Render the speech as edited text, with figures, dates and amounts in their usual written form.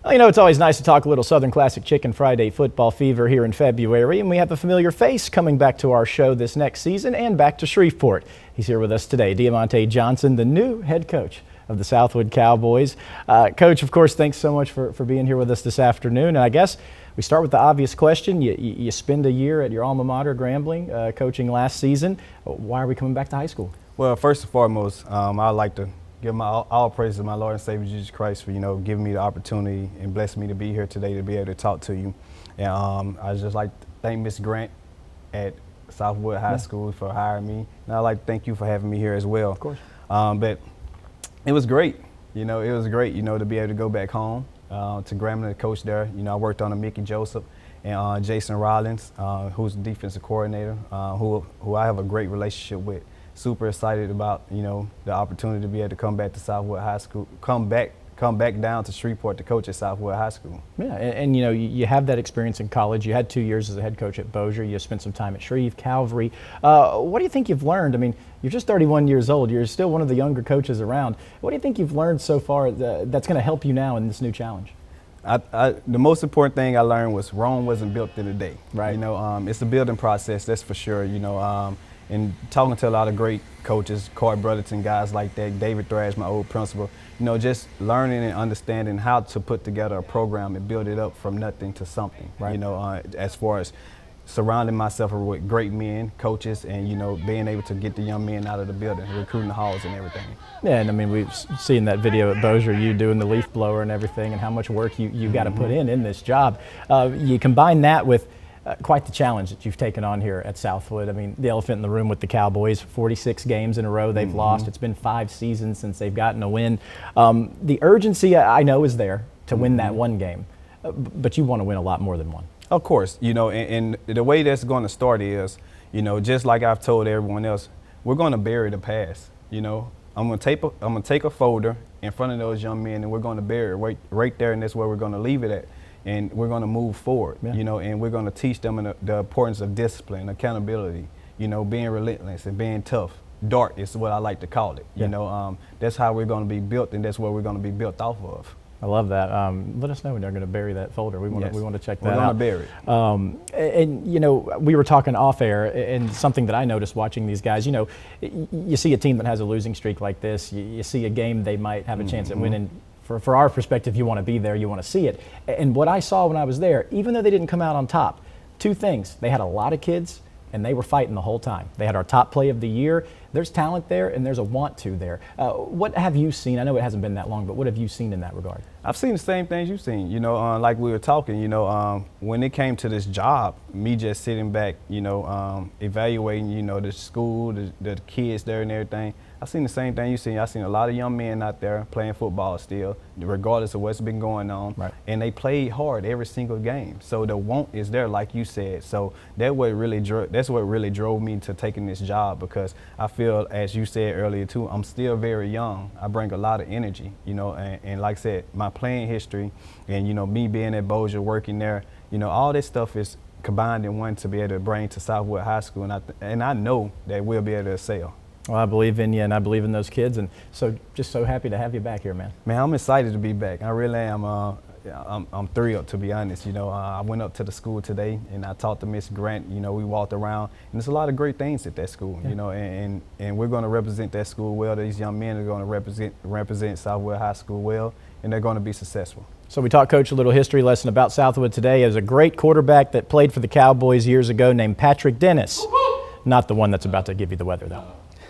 Well, you know, it's always nice to talk a little Southern Classic Chicken Friday football fever here in February, and we have a familiar face coming back to our show this next season and back to Shreveport. He's here with us today, Diamante Johnson, the new head coach of the Southwood Cowboys. Coach, of course, thanks so much for being here with us this afternoon. And I guess we start with the obvious question. You spend a year at your alma mater, Grambling, coaching last season. Why are we coming back to high school? Well, first and foremost, I'd like to give all praise to my Lord and Savior Jesus Christ for, giving me the opportunity and blessing me to be here today to be able to talk to you. And I'd just like to thank Miss Grant at Southwood High School for hiring me. And I'd like to thank you for having me here as well. Of course. But it was great. It was great, to be able to go back home to Grambling, the coach there. I worked under Mickey Joseph and Jason Rollins, who's the defensive coordinator, who I have a great relationship with. Super excited about, the opportunity to be able to come back to Southwood High School, come back down to Shreveport to coach at Southwood High School. Yeah, and you have that experience in college. You had 2 years as a head coach at Bossier. You spent some time at Shreve, Calvary. What do you think you've learned? I mean, you're just 31 years old. You're still one of the younger coaches around. What do you think you've learned so far that's going to help you now in this new challenge? The most important thing I learned was Rome wasn't built in a day. Right. It's a building process, that's for sure. And talking to a lot of great coaches, Coy Brotherton, guys like that, David Thrash, my old principal, just learning and understanding how to put together a program and build it up from nothing to something. Right. As far as surrounding myself with great men, coaches, and being able to get the young men out of the building, recruiting the halls and everything. Yeah, and I mean, we've seen that video at Bossier, you doing the leaf blower and everything, and how much work you got to put in this job. You combine that with quite the challenge that you've taken on here at Southwood. I mean, the elephant in the room with the Cowboys, 46 games in a row they've lost. It's been 5 seasons since they've gotten a win. The urgency, I know, is there to win that one game, but you want to win a lot more than one. Of course, and the way that's going to start is, just like I've told everyone else, we're going to bury the past. I'm going to take a folder in front of those young men, and we're going to bury it right there, and that's where we're going to leave it at. And we're going to move forward, and we're going to teach them the importance of discipline, accountability, being relentless and being tough. DART is what I like to call it. That's how we're going to be built, and that's what we're going to be built off of. I love that. Let us know when they're going to bury that folder. We want to check that out. We're going to bury it. And we were talking off air, and something that I noticed watching these guys. You see a team that has a losing streak like this. You see a game they might have a chance at winning. For our perspective, you want to be there, you want to see it. And what I saw when I was there, even though they didn't come out on top, 2 things. They had a lot of kids, and they were fighting the whole time. They had our top play of the year. There's talent there, and there's a want to there. What have you seen? I know it hasn't been that long, but what have you seen in that regard? I've seen the same things you've seen. Like we were talking, when it came to this job, me just sitting back, evaluating, the school, the kids there and everything. I've seen the same thing you've seen. I've seen a lot of young men out there playing football still, regardless of what's been going on. Right. And they played hard every single game. So the want is there, like you said. So that's what really drove me to taking this job, because I feel, as you said earlier too, I'm still very young. I bring a lot of energy, and like I said, my playing history and, me being at Bossier, working there, all this stuff is combined in one to be able to bring to Southwood High School. And I know that we'll be able to excel. Well, I believe in you, and I believe in those kids, and just so happy to have you back here, man. Man, I'm excited to be back. I really am. I'm thrilled, to be honest. I went up to the school today, and I talked to Miss Grant. We walked around, and there's a lot of great things at that school. And we're going to represent that school well. These young men are going to represent Southwood High School well, and they're going to be successful. So we taught Coach a little history lesson about Southwood today. As a great quarterback that played for the Cowboys years ago named Patrick Dennis. Not the one that's about to give you the weather, though.